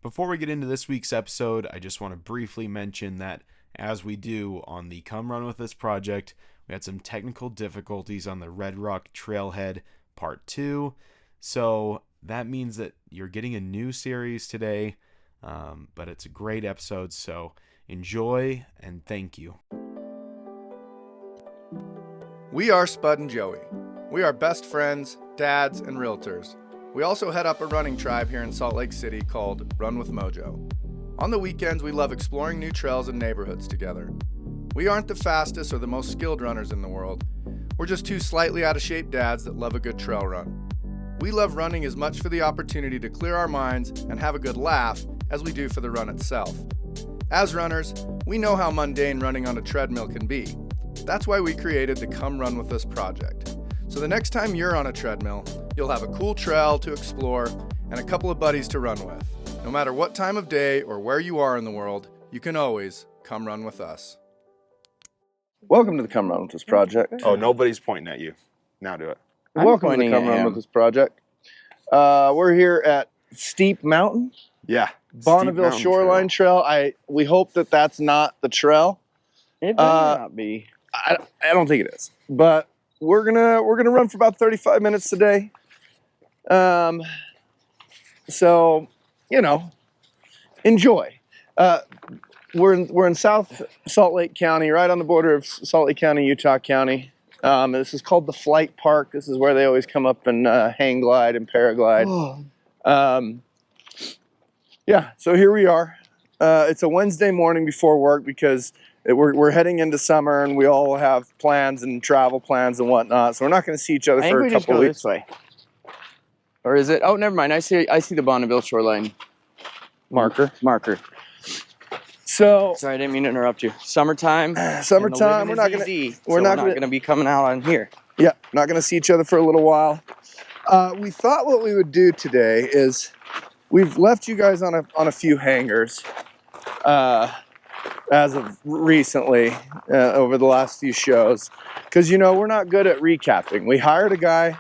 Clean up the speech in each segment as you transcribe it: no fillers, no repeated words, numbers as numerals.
Before we get into this week's episode, I just want to briefly mention that, as we do on the Come Run With Us project, we had some technical difficulties on the Red Rock Trailhead Part 2. So that means that you're getting a new series today, but it's a great episode, so enjoy and thank you. We are Spud and Joey. We are best friends, dads, and realtors. We also head up a running tribe here in Salt Lake City called Run with Mojo. On the weekends, we love exploring new trails and neighborhoods together. We aren't the fastest or the most skilled runners in the world. We're just two slightly out of shape dads that love a good trail run. We love running as much for the opportunity to clear our minds and have a good laugh as we do for the run itself. As runners, we know how mundane running on a treadmill can be. That's why we created the Come Run With Us project. So the next time you're on a treadmill, you'll have a cool trail to explore and a couple of buddies to run with. No matter what time of day or where you are in the world, you can always come run with us. Welcome to the Come Run With Us project. Oh, nobody's pointing at you. Now do it. Welcome to the Come Run With Us project. We're here at Steep Mountain. Yeah. Bonneville Shoreline Trail. We hope that that's not the trail. It might not be. I don't think it is. But we're gonna run for about 35 minutes today. So, enjoy. We're in South Salt Lake County, right on the border of Salt Lake County, Utah County. This is called the Flight Park. This is where they always come up and hang glide and paraglide. Yeah, so here we are. It's a Wednesday morning before work because we're heading into summer and we all have plans and travel plans and whatnot. So we're not going to see each other for a couple of weeks. This way. Or is it? Oh, never mind. I see the Bonneville Shoreline Marker. So sorry, I didn't mean to interrupt you. Summertime. Summertime. We're not going to be coming out on here. Yeah, not going to see each other for a little while. We thought what we would do today is we've left you guys on a few hangers. As of recently, over the last few shows, because we're not good at recapping. We hired a guy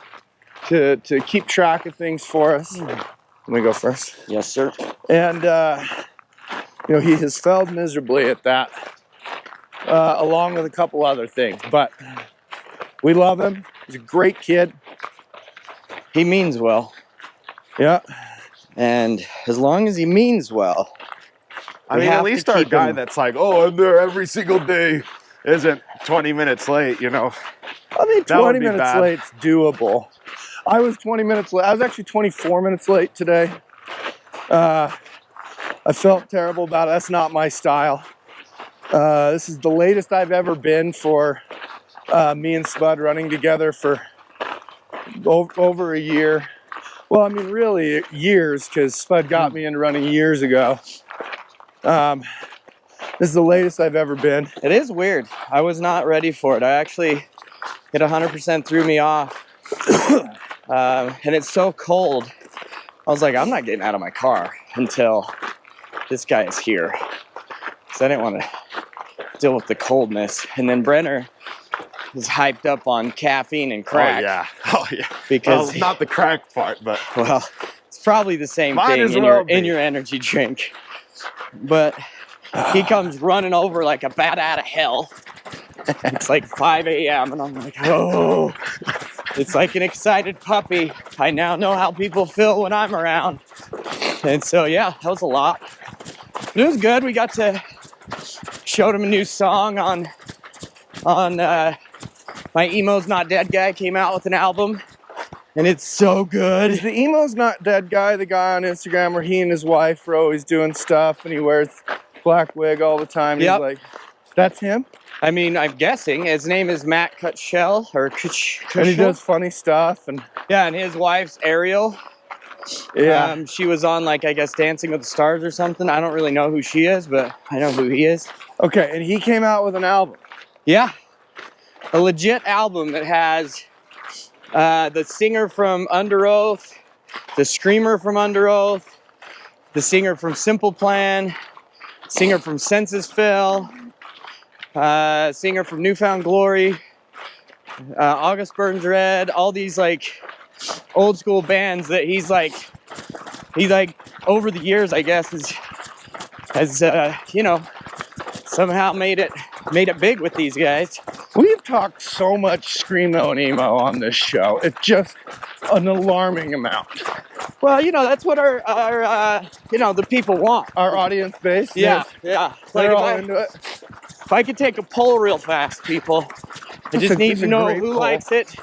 to keep track of things for us. Let me go first. Yes, sir. And he has failed miserably at that, along with a couple other things. But we love him. He's a great kid. He means well. Yeah. And as long as he means well. I mean, at least our guy that's like, oh, I'm there every single day isn't 20 minutes late, I mean, 20 minutes late's doable. I was 20 minutes late. I was actually 24 minutes late today. I felt terrible about it. That's not my style. This is the latest I've ever been for me and Spud running together for over a year. Well, I mean, really years, because Spud got me into running years ago. This is the latest I've ever been. It is weird. I was not ready for it. It 100% threw me off. And it's so cold. I was like, I'm not getting out of my car until this guy is here. So I didn't want to deal with the coldness. And then Brenner is hyped up on caffeine and crack. Oh yeah. Because not the crack part, but it's probably the same thing in your energy drink. But he comes running over like a bat out of hell. It's like 5 a.m. and I'm like, oh, it's like an excited puppy. I now know how people feel when I'm around. And so, yeah, that was a lot. But it was good. We got to showed him a new song on My Emo's Not Dead guy came out with an album. And it's so good. Is the Emo's Not Dead guy the guy on Instagram where he and his wife are always doing stuff and he wears black wig all the time? Yep. He's like, that's him? I mean, I'm guessing his name is Matt Cutshell and he does funny stuff. And his wife's Ariel. Yeah. She was on, I guess, Dancing with the Stars or something. I don't really know who she is, but I know who he is. Okay, and he came out with an album. Yeah. A legit album that has the singer from Under Oath, the screamer from Under Oath, the singer from Simple Plan, singer from Census Fail, singer from Newfound Glory, August Burns Red, all these old school bands that he's over the years, I guess, has you know, somehow made it big with these guys. We've talked so much screamo and emo on this show. It's just an alarming amount. Well, you know, that's what our you know, the people want. Our audience base. Yeah, yeah. They're all into it. If I could take a poll real fast, people, I just need to know who likes it.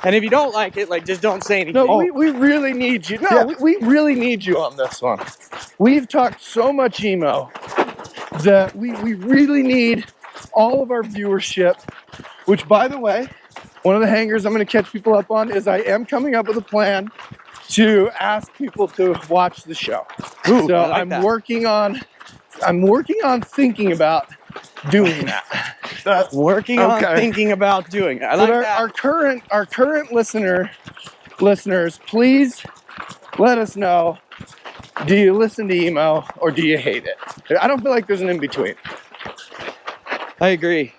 And if you don't like it, like, just don't say anything. No, we really need you. No, we really need you on this one. We've talked so much emo that we really need all of our viewership, which, by the way, one of the hangers I'm going to catch people up on is I am coming up with a plan to ask people to watch the show. Ooh, so I like I'm working on thinking about doing that. Working on thinking about doing it. I like that. Our current listeners, please let us know. Do you listen to emo or do you hate it? I don't feel like there's an in between. I agree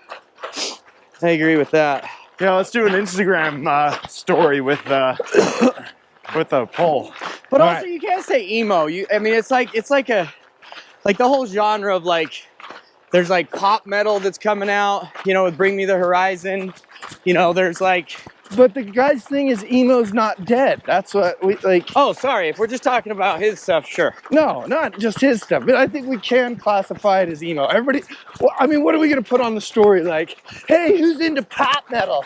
with that. Yeah, let's do an Instagram story with a poll. But also, you can't say emo. I mean, it's like the whole genre of, like, there's like pop metal that's coming out, you know, with Bring Me the Horizon. You know, there's like. But the guy's thing is emo's not dead. That's what we like. Oh, sorry. If we're just talking about his stuff, sure. No, not just his stuff. But I think we can classify it as emo. Everybody. Well, I mean, what are we gonna put on the story? Like, hey, who's into pop metal?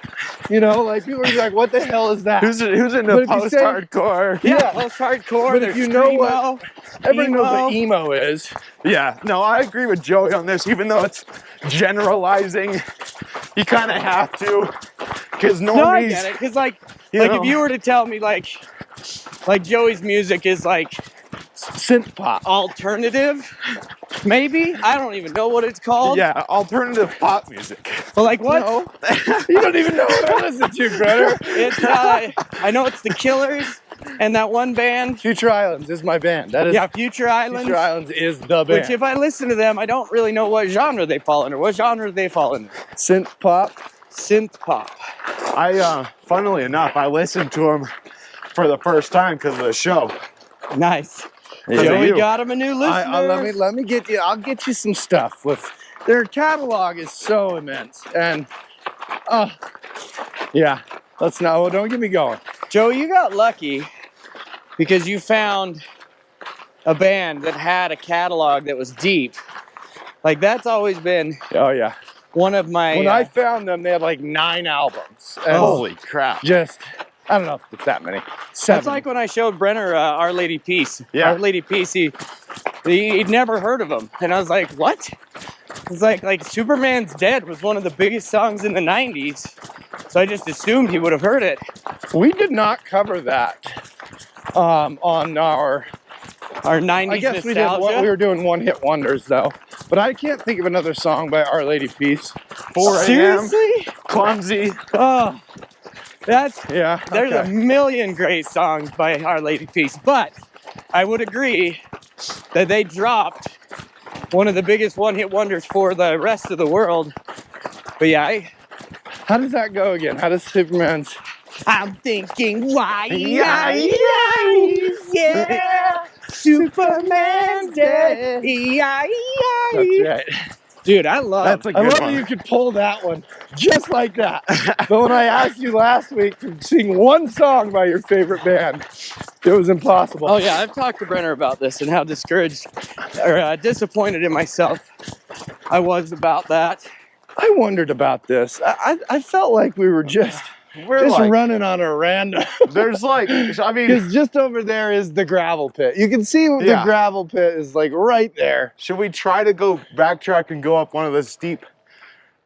You know, like people are like, what the hell is that? Who's into post-hardcore? Yeah, post-hardcore. But if you know what, everybody knows what emo is. Yeah, no, I agree with Joey on this. Even though it's generalizing, you kind of have to, because normies. No, I get it. Because like if you were to tell me like Joey's music is like synth pop, alternative, maybe, I don't even know what it's called. Yeah, alternative pop music. But like what? No. You don't even know what I listen to, brother. It's I know it's the Killers. And that one band, Future Islands, is my band. That is, yeah, Future Islands. Future Islands is the band. Which, if I listen to them, I don't really know what genre they fall under. What genre do they fall under? Synth pop. Synth pop. Funnily enough, I listened to them for the first time because of the show. Nice. Yeah. Joey got him a new listener. Let me get you. I'll get you some stuff. With their catalog is so immense, and yeah. Let's not. Well, don't get me going. Joey, you got lucky because you found a band that had a catalog that was deep. Like, that's always been one of my... When I found them, they had like 9 albums. Holy crap. Just, I don't know if it's that many. 7. That's like when I showed Brenner Our Lady Peace. Yeah. Our Lady Peace, he'd never heard of them. And I was like, what? It's like Superman's Dead was one of the biggest songs in the 90s. So I just assumed he would have heard it. We did not cover that on our 90s I guess nostalgia. we were doing one-hit wonders, though. But I can't think of another song by Our Lady Peace. 4 a.m. Seriously? Clumsy. Oh, there's okay. a million great songs by Our Lady Peace. But I would agree that they dropped one of the biggest one-hit wonders for the rest of the world. But yeah, how does that go again? How does Superman's... I'm thinking, why? Yeah. Superman's dead. That's right. Dude, I love that you could pull that one just like that. But when I asked you last week to sing one song by your favorite band, it was impossible. Oh yeah, I've talked to Brenner about this and how discouraged or disappointed in myself I was about that. I wondered about this. I felt like we were just running on a random. There's like, I mean, because just over there is the gravel pit. You can see the gravel pit is like right there. Should we try to go backtrack and go up one of the steep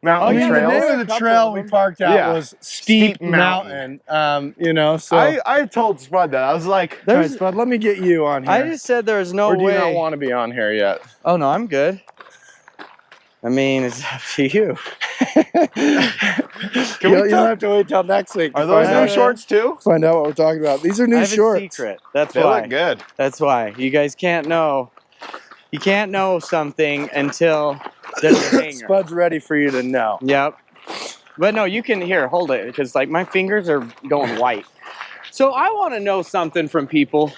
mountain trails? The name of the trail we parked out was Steep Mountain. So I told Spud that. I was like, all right, Spud, let me get you on here. I just said there's no way. Or do you not want to be on here yet? Oh no, I'm good. I mean, it's up to you. You'll have to wait till next week. Are those new shorts too? Find out what we're talking about. These are new shorts. A secret. That's they why. Look good. That's why. You guys can't know. You can't know something until there's a hanger. Spud's ready for you to know. Yep. But no, you can hold it because like my fingers are going white. So I want to know something from people.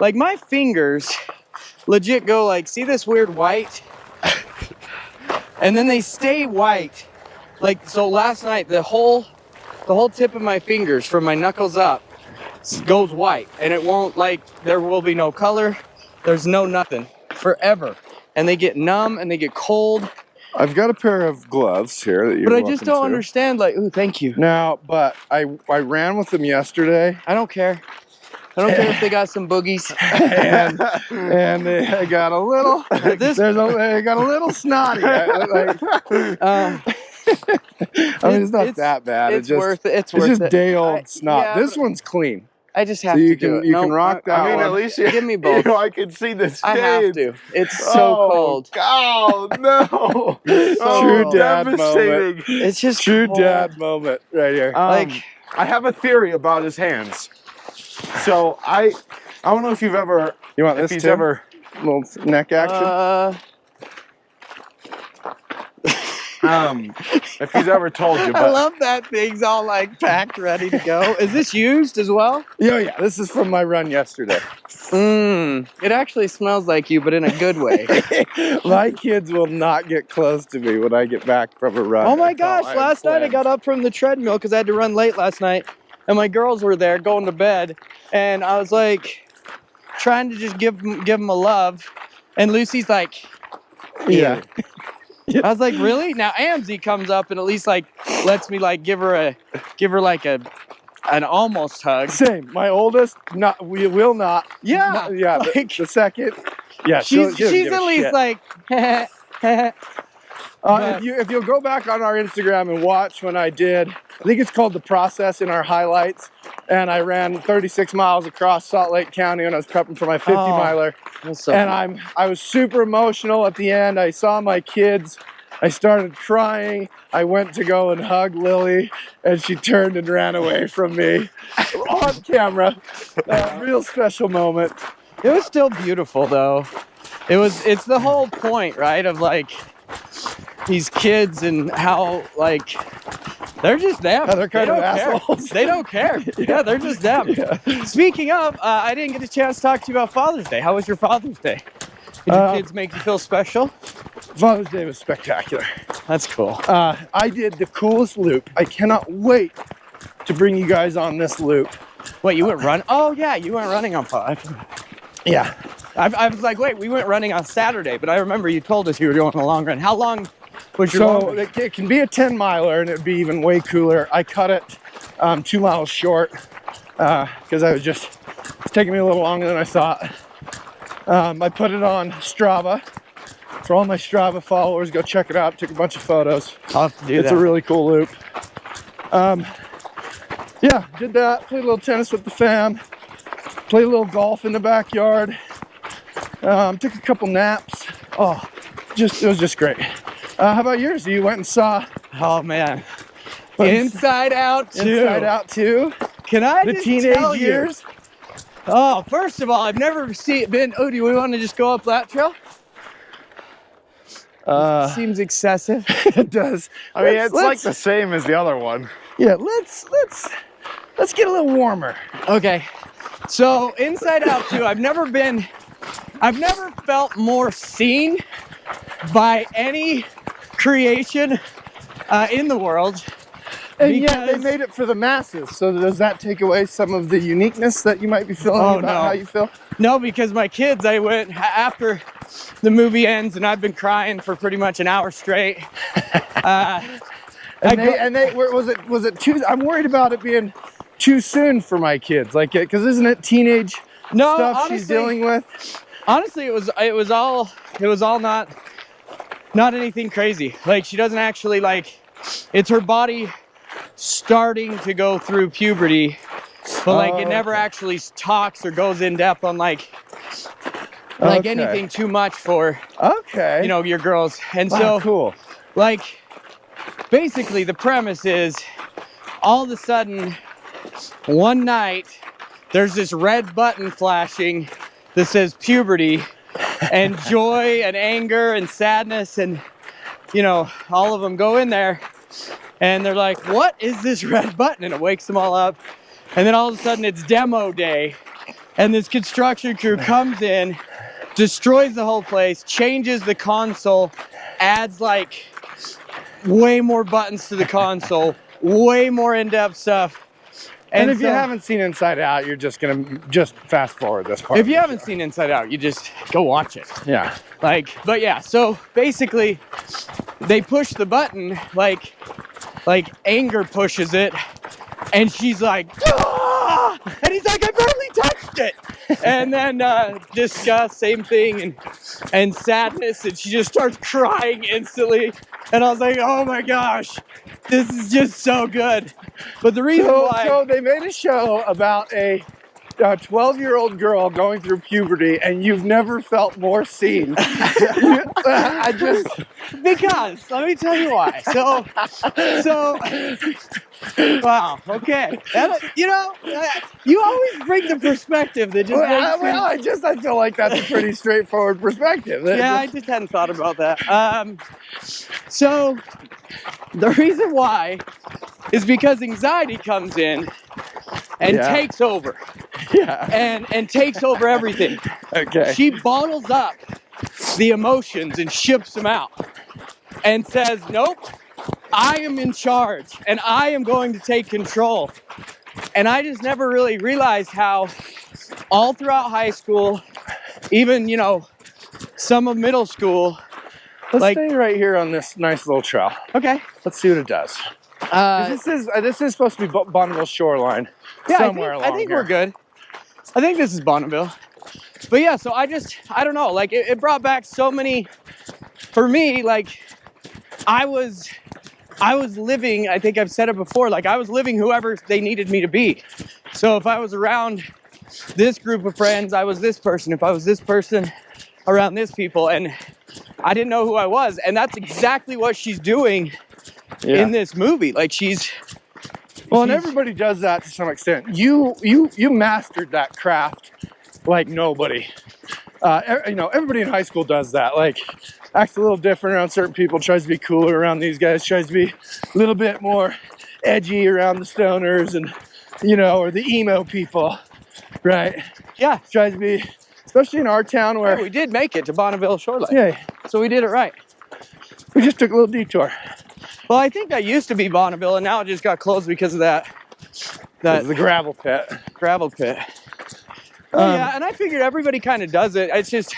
like my fingers legit go like, see this weird white? And then they stay white. Like, so last night, the whole tip of my fingers from my knuckles up goes white. And it won't, like, there will be no color. There's no nothing. Forever. And they get numb and they get cold. I've got a pair of gloves here that you're But I just don't understand, like, ooh, thank you. Now, but I ran with them yesterday. I don't care. I don't care if they got some boogies. and they got a little, they got a little snotty. I mean, it's not that bad. It's worth it. It's worth just it. day old snot. Yeah, this one's clean. I just have So you to do can it. you can rock that. I mean, one. at least you Give me both. You know, I can see the stains. I have to. It's so cold. Oh no! True dad devastating. moment. It's just True cold. dad moment right here. Like, I have a theory about his hands. So I don't know if you've ever. You want if this he's too? ever. Little neck action. If he's ever told you, I but love that thing's all like packed, ready to go. Is this used as well? Yeah. This is from my run yesterday. It actually smells like you, but in a good way. My kids will not get close to me when I get back from a run. Oh my That's all gosh, I have last night I planned. got up from the treadmill because I had to run late last night. And my girls were there going to bed. And I was like, trying to just give them a love. And Lucy's like, Yeah. I was like, really? Now Amzie comes up and at least like lets me like give her like an almost hug. Same. My oldest, we will not. Yeah. Yeah. Like, the second. Yeah. she's she'll give at a least shit. like, if you'll go back on our Instagram and watch when I did, I think it's called The Process in our highlights, and I ran 36 miles across Salt Lake County when I was prepping for my 50 miler. so And I was super emotional at the end. I saw my kids. I started crying. I went to go and hug Lily, and she turned and ran away from me on camera. Real special moment. it was still beautiful though. It's the whole point, right? Of like these kids and how like they're just them. Yeah, they're kind They of don't care. assholes. They don't care. Yeah, they're just them. Yeah. Speaking of, I didn't get a chance to talk to you about Father's Day. How was your Father's Day? Did your kids make you feel special? Father's Day was spectacular. That's cool. I did the coolest loop. I cannot wait to bring you guys on this loop. Wait, you went run? Oh yeah, you went running on Father's. Yeah. I was like, wait, we went running on Saturday, but I remember you told us you were doing a long run. How long was your long So run? it can be a 10 miler and it'd be even way cooler. I cut it 2 miles short because it's taking me a little longer than I thought. I put it on Strava. For all my Strava followers, go check it out. Took a bunch of photos. I'll have to do It's that. a really cool loop. Yeah, did that. Played a little tennis with the fam. Played a little golf in the backyard. Took a couple naps. Oh, it was just great. How about yours? You went and saw Oh man. Inside Out 2. Inside Out 2? Can I The just teenage tell you? years? Oh, first of all, I've never been. Oh, do we want to just go up that trail? Seems excessive. It does. I mean, Let's- it's like the same as the other one. Yeah, let's get a little warmer. Okay. So Inside Out 2, I've never felt more seen by any creation in the world. And yeah, they Because- made it for the masses. So does that take away some of the uniqueness that you might be feeling Oh, about no. how you feel? No, because my kids, I went after the movie ends, and I've been crying for pretty much an hour straight. Was it too? I'm worried about it being too soon for my kids, like because isn't it teenage No, stuff honestly, she's dealing with? Honestly, it was all not anything crazy. Like she doesn't actually like. It's her body starting to go through puberty, but like it never actually talks or goes in depth on like Okay. anything too much for Okay. your girls. And Wow, so cool. like basically the premise is all of a sudden one night there's this red button flashing that says puberty and joy and anger and sadness, and all of them go in there and they're like, what is this red button? And it wakes them all up, and then all of a sudden it's demo day And this construction crew comes in, destroys the whole place, changes the console, adds like way more buttons to the console, way more in-depth stuff. And if you haven't seen Inside Out, you're just gonna fast forward this part. If you haven't seen Inside Out, you just go watch it. Yeah. But yeah, so basically they push the button, like anger pushes it, and she's like, ah! And he's like, I barely touched it. And then disgust, same thing, and sadness, and she just starts crying instantly. And I was like, oh my gosh, this is just so good. But the reason why... So they made a show about a 12-year-old girl going through puberty, and you've never felt more seen. Because, let me tell you why. So, wow, okay. You always bring the perspective that just makes I feel like that's a pretty straightforward perspective. Yeah, I just hadn't thought about that. So, the reason why is because anxiety comes in and takes over. Yeah. And takes over everything. Okay. She bottles up the emotions and ships them out and says, nope, I am in charge and I am going to take control. And I just never really realized how all throughout high school, even, some of middle school. Let's stay right here on this nice little trail. Okay. Let's see what it does. This is supposed to be Bonneville Shoreline. Yeah, somewhere I think we're good. I think this is Bonneville. But yeah, so I don't know, like it brought back so many, for me, like I was living, I think I've said it before, like I was living whoever they needed me to be. So if I was around this group of friends, I was this person. If I was this person, around this people, and I didn't know who I was. And that's exactly what she's doing in this movie. Like and everybody does that to some extent. You mastered that craft like nobody. Everybody in high school does that. Like, acts a little different around certain people, tries to be cooler around these guys, tries to be a little bit more edgy around the stoners and, or the emo people, right? Yeah. Tries to be, especially in our town where... Hey, we did make it to Bonneville Shoreline. Yeah. So we did it right. We just took a little detour. Well, I think that used to be Bonneville, and now it just got closed because of that the gravel pit. Gravel pit. Yeah, and I figured everybody kind of does it. It's just,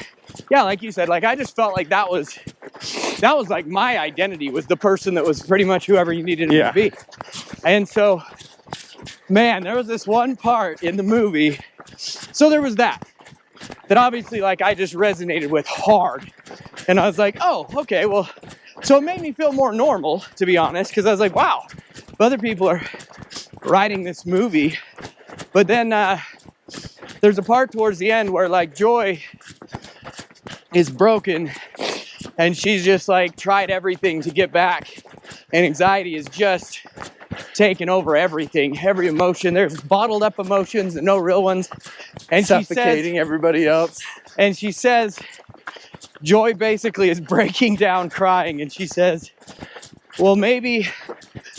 yeah, like you said, like I just felt like that was like my identity, was the person that was pretty much whoever you needed it to be. And so, man, there was this one part in the movie. So there was that obviously like I just resonated with hard. And I was like, oh, okay, well, so it made me feel more normal, to be honest, because I was like, wow, other people are writing this movie. But then there's a part towards the end where like Joy is broken and she's just like tried everything to get back, and anxiety is just taking over everything, every emotion. There's bottled up emotions and no real ones, and suffocating everybody else. And she says, Joy basically is breaking down crying, and she says, well, maybe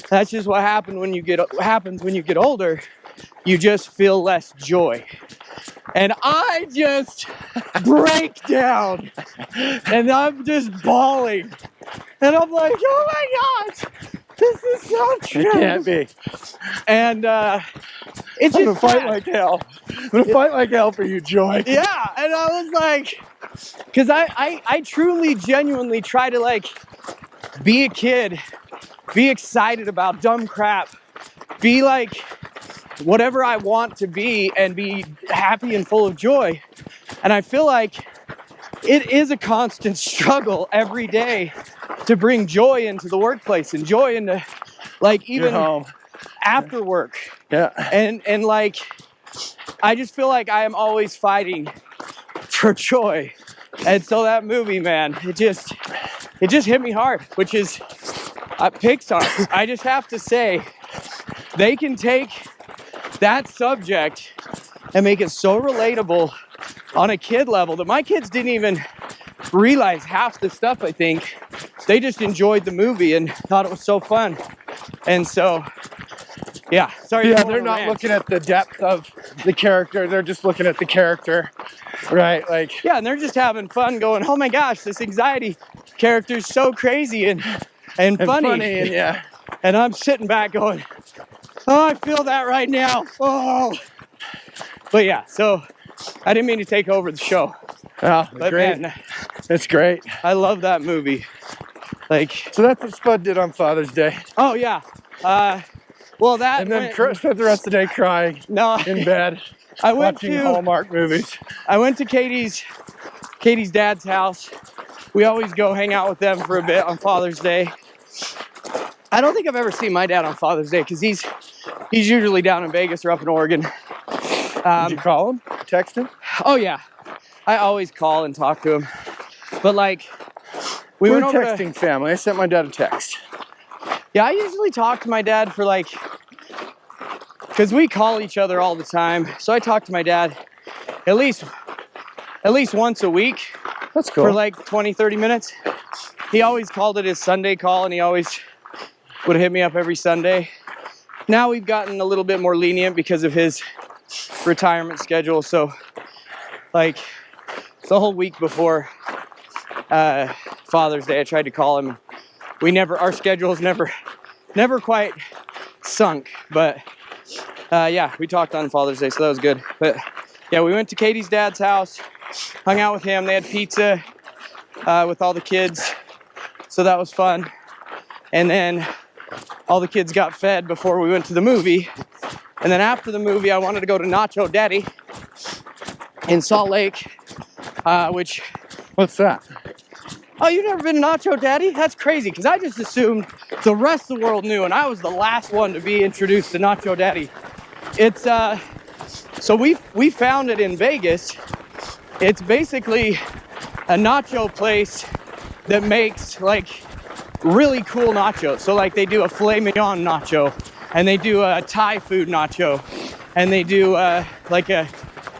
that's just what happens when you get older. You just feel less joy. And I just break down and I'm just bawling. And I'm like, oh my gosh, this is so true. It can't be. And it's I'm just gonna fight like hell. I'm gonna fight like hell for you, Joy. Yeah, and I was like, because I truly, genuinely try to like be a kid, be excited about dumb crap, be like whatever I want to be and be happy and full of joy. And I feel like it is a constant struggle every day to bring joy into the workplace and joy into like even home after work. Yeah. And like, I just feel like I am always fighting for joy. And so that movie, man, it just hit me hard, which is Pixar. I just have to say, they can take that subject and make it so relatable on a kid level that my kids didn't even realize half the stuff. I think they just enjoyed the movie and thought it was so fun. And so, yeah, sorry. Yeah, they're not looking at the depth of the character. They're just looking at the character, right? Like, yeah, and they're just having fun going, oh my gosh, this anxiety character's so crazy and funny. And yeah. And I'm sitting back going, oh, I feel that right now. Oh. But yeah, so I didn't mean to take over the show. Oh, but great. Man, that's great. I love that movie. Like, so that's what Spud did on Father's Day. Oh yeah. Well, that and then spent the rest of the day crying. No, in bed. I went watching to Hallmark movies. I went to Katie's dad's house. We always go hang out with them for a bit on Father's Day. I don't think I've ever seen my dad on Father's Day because he's usually down in Vegas or up in Oregon. Did you call him? Text him? Oh yeah, I always call and talk to him. But like, we're texting family. I sent my dad a text. Yeah, I usually talk to my dad for like, because we call each other all the time. So I talk to my dad at least once a week. That's cool. For like 20, 30 minutes. He always called it his Sunday call, and he always would hit me up every Sunday. Now we've gotten a little bit more lenient because of his retirement schedule. So like the whole week before Father's Day, I tried to call him. Our schedules never quite sunk, but yeah, we talked on Father's Day, so that was good. But yeah, we went to Katie's dad's house, hung out with him. They had pizza with all the kids, so that was fun. And then all the kids got fed before we went to the movie. And then after the movie, I wanted to go to Nacho Daddy in Salt Lake, which... What's that? Oh, you've never been to Nacho Daddy? That's crazy, because I just assumed the rest of the world knew, and I was the last one to be introduced to Nacho Daddy. It's, so we found it in Vegas. It's basically a nacho place that makes, like, really cool nachos. So, like, they do a filet mignon nacho, and they do a Thai food nacho, and they do,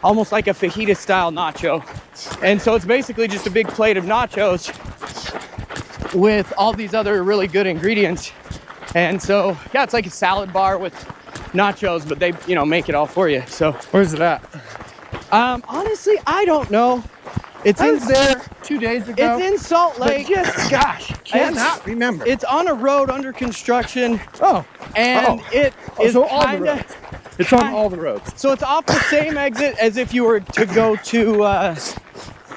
almost like a fajita-style nacho. And so it's basically just a big plate of nachos with all these other really good ingredients. And so, yeah, it's like a salad bar with nachos, but they, make it all for you. So where's it at? Honestly, I don't know. I was there 2 days ago. It's in Salt Lake. Gosh, cannot remember. It's on a road under construction. Oh. And it is so all the roads. It's on all the roads. So it's off the same exit as if you were to go to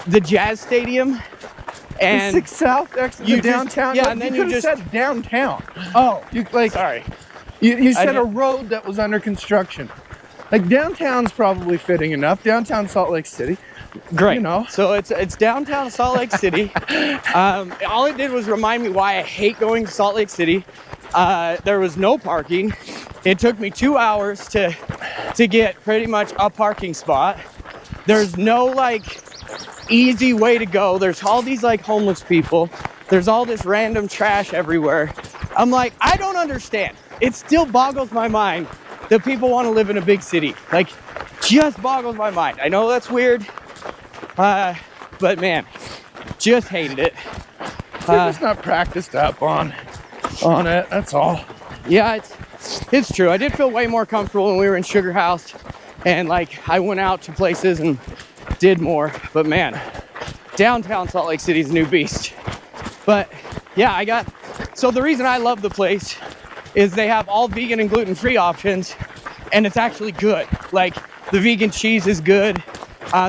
the Jazz Stadium. And 6 South exit to downtown. Yeah, and then you just said downtown. Oh, sorry. You said a road that was under construction. Like downtown's probably fitting enough. Downtown Salt Lake City. Great. So it's downtown Salt Lake City. All it did was remind me why I hate going to Salt Lake City. There was no parking. It took me 2 hours to get pretty much a parking spot. There's no like easy way to go. There's all these like homeless people. There's all this random trash everywhere. I'm like, I don't understand. It still boggles my mind that people want to live in a big city. Like, just boggles my mind. I know that's weird, but man, just hated it. You're just not practiced up on it. That's all. Yeah, it's true. I did feel way more comfortable when we were in Sugar House, and like I went out to places and did more. But man, downtown Salt Lake City's a new beast. But yeah, so the reason I love the place is they have all vegan and gluten-free options, and it's actually good. Like, the vegan cheese is good.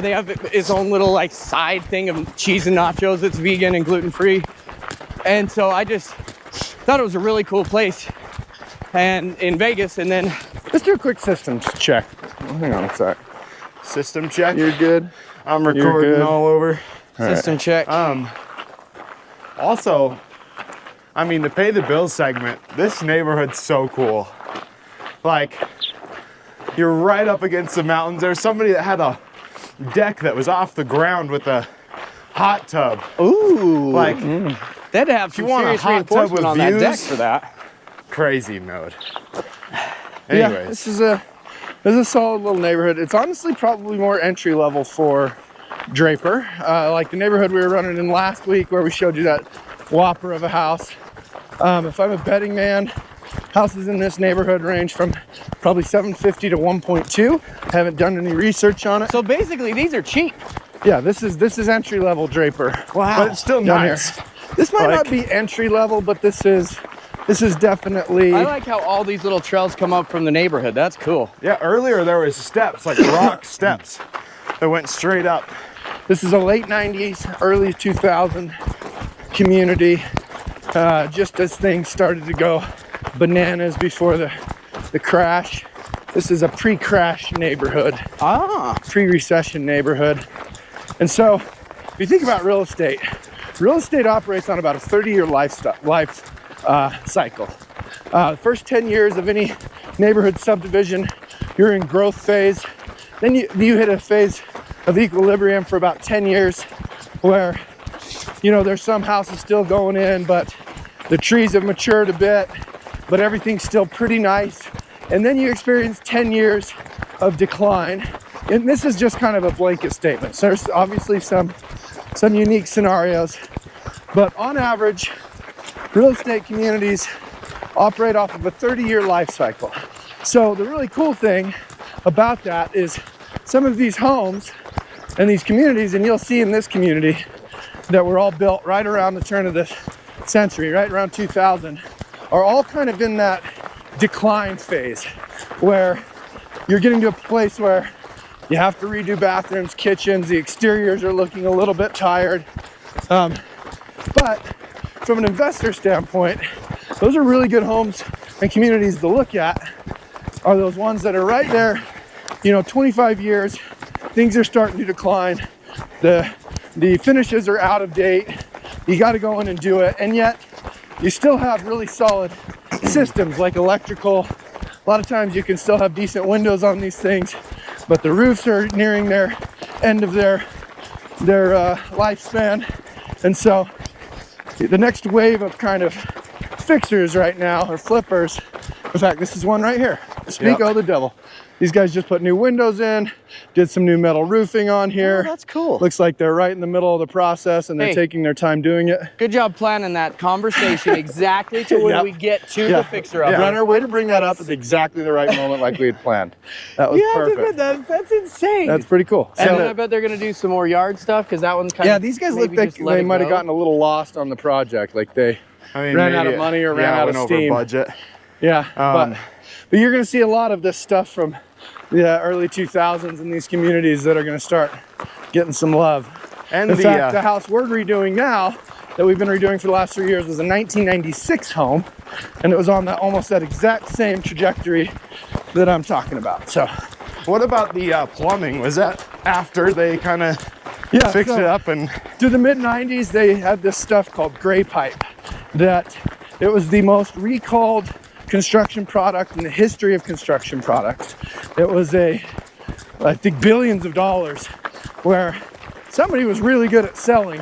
They have its own little like side thing of cheese and nachos that's vegan and gluten-free. And so I just thought it was a really cool place and in Vegas. And then let's do a quick systems check. Hang on a sec. System check. You're good. I'm recording all over. System check. Also, I mean, the pay the bills segment, this neighborhood's so cool. Like, you're right up against the mountains. There's somebody that had a deck that was off the ground with a hot tub. Ooh. Like, they'd have some serious reinforcement on that deck for that. Crazy mode. Anyways. Yeah, this is a solid little neighborhood. It's honestly probably more entry level for Draper. Like the neighborhood we were running in last week where we showed you that whopper of a house. If I'm a betting man, Houses in this neighborhood range from probably 750 to 1.2. Haven't done any research on it. So basically, these are cheap. Yeah, this is entry level Draper. Wow. But it's still nice. This might not be entry level, but this is definitely. I like how all these little trails come up from the neighborhood. That's cool. Yeah, earlier there was steps, like rock steps that went straight up. This is a late 90s, early 2000 community. Just as things started to go bananas before the crash. This is a pre-crash neighborhood. Pre-recession neighborhood. And so, if you think about real estate operates on about a 30-year life cycle. The first 10 years of any neighborhood subdivision, you're in growth phase. Then you hit a phase of equilibrium for about 10 years where, you know, there's some houses still going in, but the trees have matured a bit, but everything's still pretty nice. And then you experience 10 years of decline. And this is just kind of a blanket statement. So there's obviously some unique scenarios, but on average, real estate communities operate off of a 30-year life cycle. So the really cool thing about that is some of these homes and these communities, and you'll see in this community that were all built right around the turn of the century, right around 2000, are all kind of in that decline phase where you're getting to a place where you have to redo bathrooms, kitchens, the exteriors are looking a little bit tired. But from an investor standpoint, those are really good homes and communities to look at, are those ones that are right there, you know, 25 years, things are starting to decline, the finishes are out of date, you got to go in and do it, and yet you still have really solid systems like electrical. A lot of times you can still have decent windows on these things, but the roofs are nearing their end of their lifespan. And so the next wave of kind of fixers right now are flippers. In fact, this is one right here. Speak of the devil. These guys just put new windows in, did some new metal roofing on here. Oh, that's cool. Looks like they're right in the middle of the process and they're taking their time doing it. Good job planning that conversation exactly to when we get to the fixer up. Runner, way to bring that up at exactly the right moment like we had planned. That was perfect. That's insane. That's pretty cool. And then I bet they're gonna do some more yard stuff because that one's kind of. Yeah, these guys look like they might have gotten a little lost on the project. Like they ran out of money or ran out of steam. Over budget. Yeah, but you're gonna see a lot of this stuff from the early 2000s in these communities that are gonna start getting some love. And in fact, the house we're redoing now, that we've been redoing for the last 3 years, was a 1996 home, and it was on that almost that exact same trajectory that I'm talking about. So, what about the plumbing? Was that after they kind of fixed it up? And through the mid 90s, they had this stuff called gray pipe. That it was the most recalled construction product in the history of construction products. It was I think billions of dollars, where somebody was really good at selling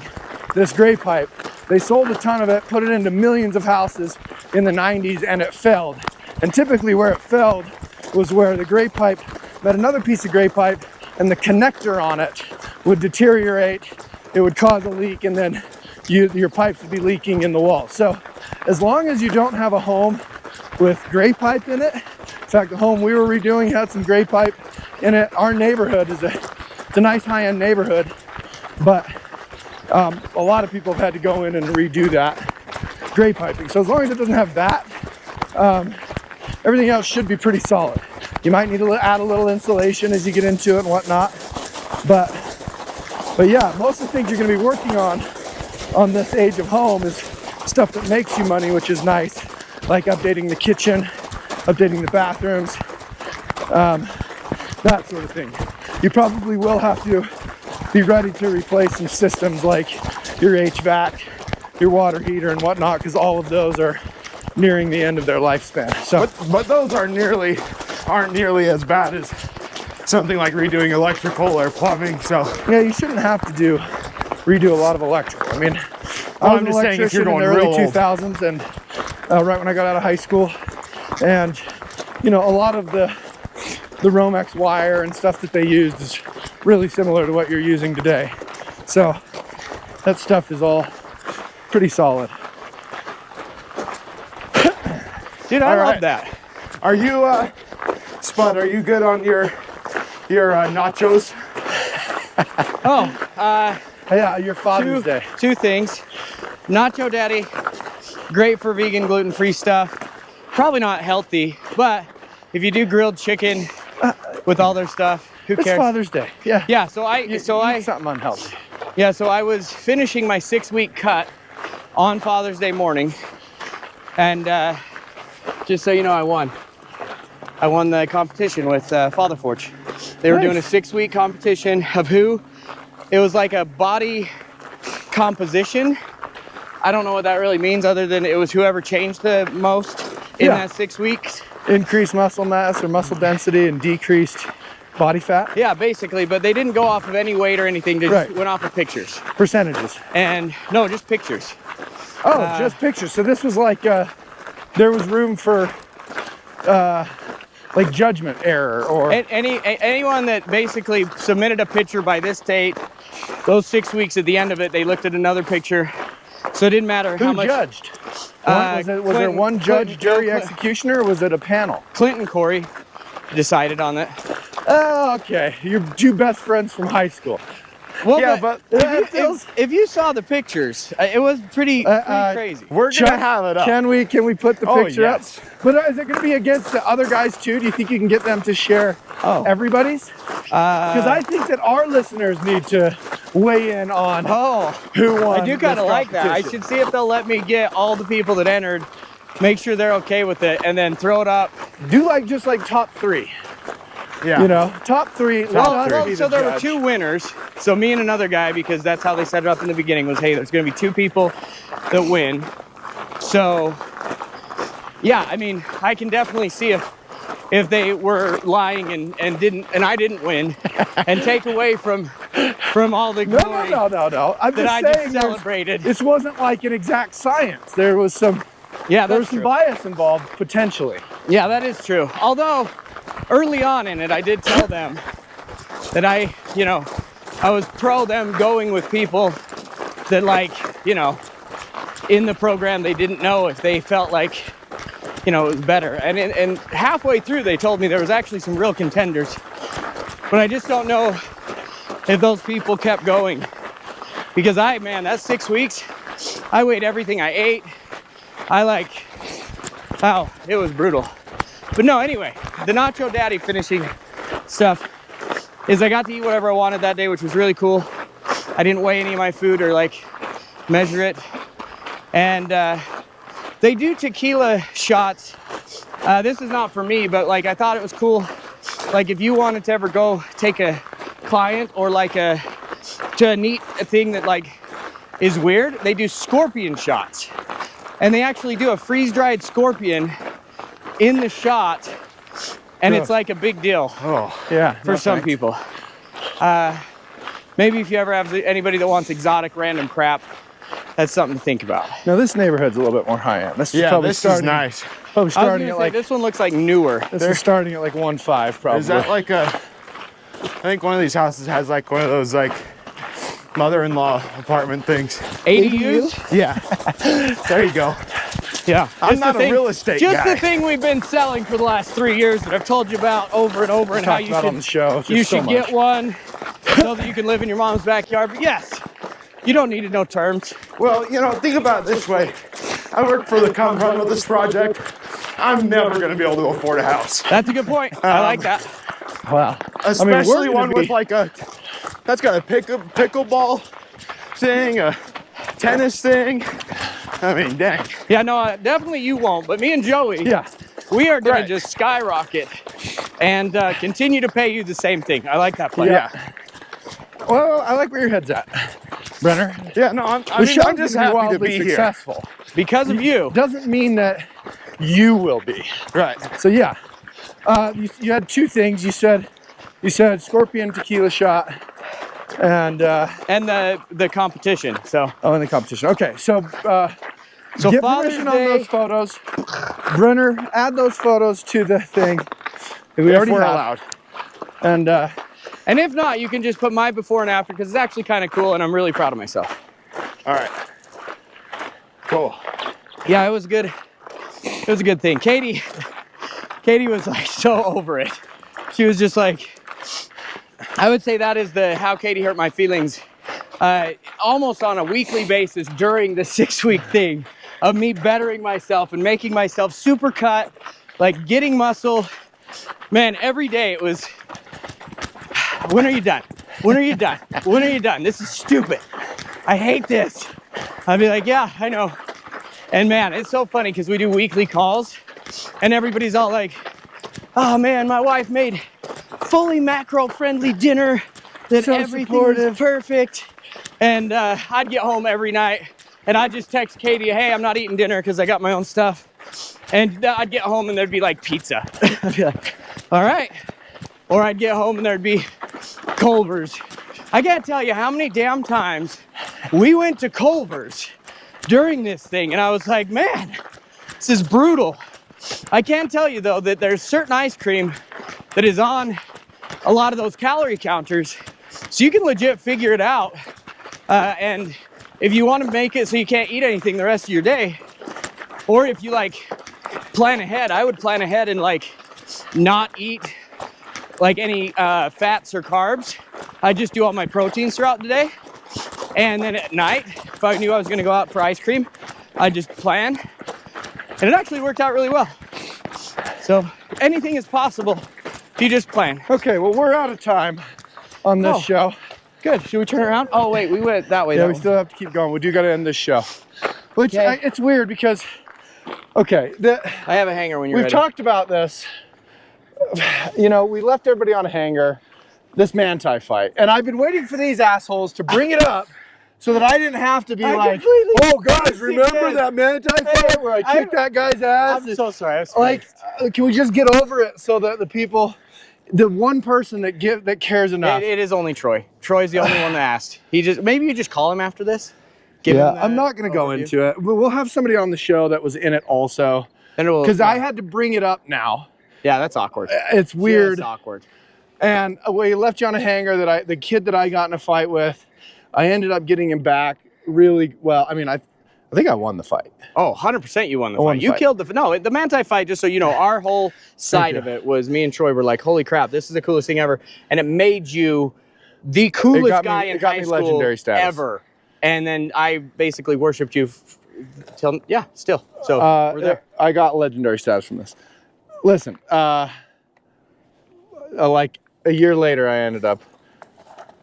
this gray pipe. They sold a ton of it, put it into millions of houses in the 90s, and it failed. And typically where it failed was where the gray pipe met another piece of gray pipe and the connector on it would deteriorate, it would cause a leak, and then your pipes would be leaking in the wall. So as long as you don't have a home with gray pipe in it, in fact, the home we were redoing had some gray pipe in it. Our neighborhood it's a nice high-end neighborhood, but a lot of people have had to go in and redo that gray piping. So as long as it doesn't have that, everything else should be pretty solid. You might need to add a little insulation as you get into it and whatnot, but yeah, most of the things you're going to be working on this age of home is stuff that makes you money, which is nice, like updating the kitchen, updating the bathrooms, that sort of thing. You probably will have to be ready to replace some systems like your HVAC, your water heater and whatnot, because all of those are nearing the end of their lifespan. So, but those aren't nearly as bad as something like redoing electrical or plumbing. So yeah, you shouldn't have to redo a lot of electrical. I mean, I was an electrician in the early 2000s, and right when I got out of high school, and you know, a lot of the Romex wire and stuff that they used is really similar to what you're using today. So that stuff is all pretty solid. Dude, I love that. Are you, Spud, are you good on your nachos? Yeah, your Father's Day. Two things. Nacho Daddy, great for vegan, gluten-free stuff. Probably not healthy, but if you do grilled chicken with all their stuff, who cares? It's Father's Day. Yeah. Yeah, so I Eat something unhealthy. Yeah, so I was finishing my 6-week cut on Father's Day morning, and just so you know, I won. I won the competition with Father Forge. They were doing a 6-week competition of who. It was like a body composition. I don't know what that really means, other than it was whoever changed the most in that 6 weeks. Increased muscle mass or muscle density and decreased body fat. Yeah, basically, but they didn't go off of any weight or anything. They just went off of pictures. Percentages. And no, just pictures. Oh, just pictures. So this was like, there was room for like judgment error or... Anyone that basically submitted a picture by this date, those 6 weeks at the end of it, they looked at another picture. So it didn't matter how much... Who judged? Was there one judge, jury, executioner, or was it a panel? Clint and Corey decided on it. Oh, okay. You're two best friends from high school. Well, yeah, but if you saw the pictures, it was pretty crazy. We're gonna have it up. Can we put the picture up? But is it gonna be against the other guys too? Do you think you can get them to share everybody's? Because I think that our listeners need to weigh in on who won. I do kind of like that. I should see if they'll let me get all the people that entered, make sure they're okay with it, and then throw it up. Do just like top 3. Yeah. You know, top 3. So there were 2 winners. So me and another guy, because that's how they set it up in the beginning, was, hey, there's going to be 2 people that win. So, yeah, I mean, I can definitely see if they were lying and I didn't win, and take away from all the glory. No. I'm just saying, just celebrated. This wasn't like an exact science. There was some. Yeah, there was some bias involved potentially. Yeah, that is true. Although early on in it, I did tell them that I was pro them going with people that, like, in the program they didn't know if they felt like, it was better. And halfway through they told me there was actually some real contenders. But I just don't know if those people kept going. Because that's 6 weeks. I weighed everything I ate. It was brutal. But no, anyway, the Nacho Daddy finishing stuff is I got to eat whatever I wanted that day, which was really cool. I didn't weigh any of my food or measure it. And they do tequila shots. This is not for me, but I thought it was cool. If you wanted to ever go take a client or to a neat thing that is weird, they do scorpion shots. And they actually do a freeze-dried scorpion in the shot, and it's like a big deal. For some people. Maybe if you ever have anybody that wants exotic random crap, that's something to think about. Now this neighborhood's a little bit more high-end. This is nice. Probably starting at this one looks newer. This is starting at 1.5 probably. Is that I think one of these houses has one of those mother-in-law apartment things. ADUs? Yeah. There you go. Yeah. I'm not a real estate guy. Just the thing we've been selling for the last 3 years that I've told you about over and over, and how you should, on the show. You should get one so that you can live in your mom's backyard. But yes, you don't need to know terms. Well, think about it this way. I work for the Come Run With This project. I'm never going to be able to afford a house. That's a good point. I like that. Wow. Especially one with that's got a pickleball thing, a tennis thing. I mean, dang. Yeah, no, definitely you won't. But me and Joey, we are going to just skyrocket and continue to pay you the same thing. I like that plan. Yeah. Well, I like where your head's at, Brenner. Yeah, no, I'm just happy to be successful. Because of you. Doesn't mean that you will be. Right. So yeah, you had 2 things. You said scorpion tequila shot, and the competition. So. Oh, and the competition. Okay, so get permission on those photos. Brenner, add those photos to the thing. We already have. Allowed. And if not, you can just put my before and after, because it's actually kind of cool, and I'm really proud of myself. All right. Cool. Yeah, it was good. it was a good thing. Katie was like so over it. She was just like, I would say that is how Katie hurt my feelings almost on a weekly basis during the 6-week thing of me bettering myself and making myself super cut, like getting muscle. Man, every day it was, when are you done? When are you done? When are you done? This is stupid. I hate this. I'd be like, yeah, I know. And man, it's so funny because we do weekly calls and everybody's all like, oh man, my wife made fully macro-friendly dinner that so everything is perfect. And I'd get home every night and I'd just text Katie, hey, I'm not eating dinner because I got my own stuff. And I'd get home and there'd be like pizza. I'd be like, all right. Or I'd get home and there'd be Culver's. I can't tell you how many damn times we went to Culver's during this thing. And I was like, man, this is brutal. I can tell you though that there's certain ice cream that is on a lot of those calorie counters. So you can legit figure it out. And if you want to make it so you can't eat anything the rest of your day, or if you like plan ahead, I would plan ahead and like not eat like any fats or carbs. I just do all my proteins throughout the day. And then at night, if I knew I was gonna go out for ice cream, I'd just plan. And it actually worked out really well. So anything is possible if you just plan. Okay, well, we're out of time on this show. Good, should we turn around? Oh wait, we went that way. Yeah, we still have to keep going. We do gotta end this show. Which, it's weird because, okay. I have a hanger when you're ready. We've talked about this. You know, we left everybody on a hanger, this Manti fight. And I've been waiting for these assholes to bring it up so that I didn't have to be like, oh guys, remember that Manti fight where I kicked that guy's ass? I'm so sorry. Like, can we just get over it so that the people, the one person that cares enough. It is only Troy. Troy's the only one that asked. Maybe you just call him after this. I'm not going to go into it, but we'll have somebody on the show that was in it also. Because I had to bring it up now. Yeah, that's awkward. It's weird. It's awkward. And we left you on a hanger the kid that I got in a fight with, I ended up getting him back really well. I mean, I think I won the fight. Oh, 100% you won the fight. You killed the Manti fight, just so you know, our whole side of it was me and Troy were like, holy crap, this is the coolest thing ever. And it made you the coolest guy in high school legendary status ever. And then I basically worshipped you still. So we're there. I got legendary status from this. Listen, like a year later, I ended up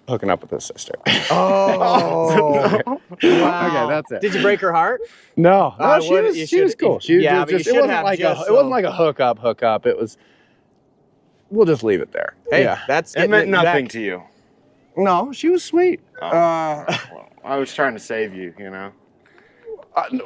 hooking up with his sister. Oh, wow. Okay, that's it. Did you break her heart? No, she was cool. It wasn't like a hookup. It was. We'll just leave it there. Hey, yeah, it meant nothing to you. No, she was sweet. Well, I was trying to save you, you know.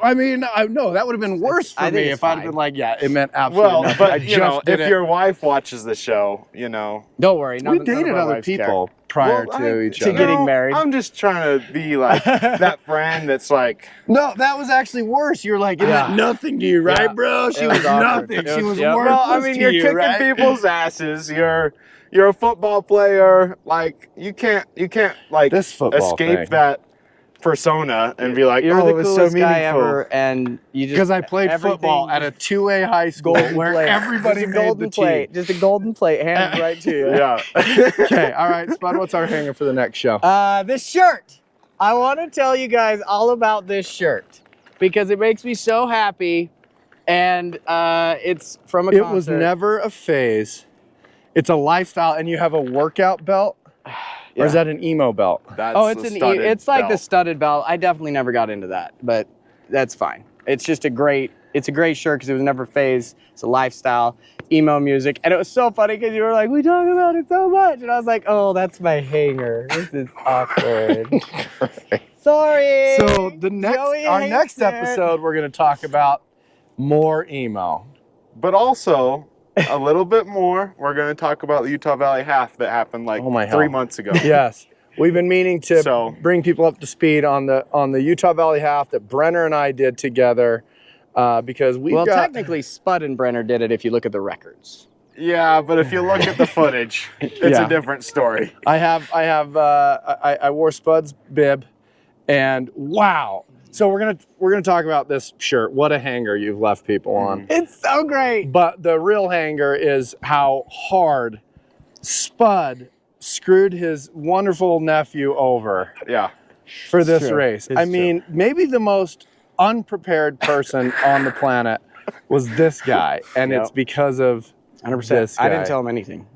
I mean, no, that would have been worse for me if I'd been like, yeah, it meant absolutely nothing. But you know, if your wife watches the show, you know. Don't worry. We dated other people prior to each other. To getting married. I'm just trying to be like that friend that's like. No, that was actually worse. You're like, it meant nothing to you, right, bro? She was nothing. She was worthless. Well, I mean, you're kicking people's asses. You're a football player. Like you can't like escape that persona and be like, you're oh, the it was so coolest meaningful. guy ever, and you just because I played football at a 2A high school where everybody made the team. Just a golden plate handed right to you. Yeah. Okay, all right, Spud, what's our hanger for the next show? This shirt. I want to tell you guys all about this shirt because it makes me so happy, and it's from a concert. It was never a phase. It's a lifestyle, and you have a workout belt. Or is that an emo belt? It's like the studded belt. I definitely never got into that, but that's fine. It's just a great shirt because it was never a phase. It's a lifestyle, emo music. And it was so funny because you were like, we talk about it so much. And I was like, oh, that's my hanger. This is awkward. Sorry. So our next episode, we're going to talk about more emo. But also, a little bit more, we're going to talk about the Utah Valley Half that happened like 3 months ago. Yes. We've been meaning to bring people up to speed on the Utah Valley Half that Brenner and I did together because technically Spud and Brenner did it if you look at the records. Yeah, but if you look at the footage, it's a different story. I wore Spud's bib and wow. So we're gonna talk about this shirt. What a hanger you've left people on. It's so great. But the real hanger is how hard Spud screwed his wonderful nephew over. Yeah. For this true. race. It's I mean, maybe the most unprepared person on the planet was this guy, and it's because of 100%. this guy. I didn't tell him anything.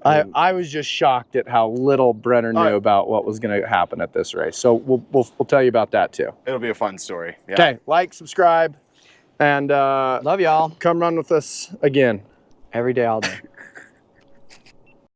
I was just shocked at how little Brenner knew about what was going to happen at this race. So we'll tell you about that too. It'll be a fun story. Yeah. Okay, like, subscribe, and Love y'all. come run with us again. Every day, all day.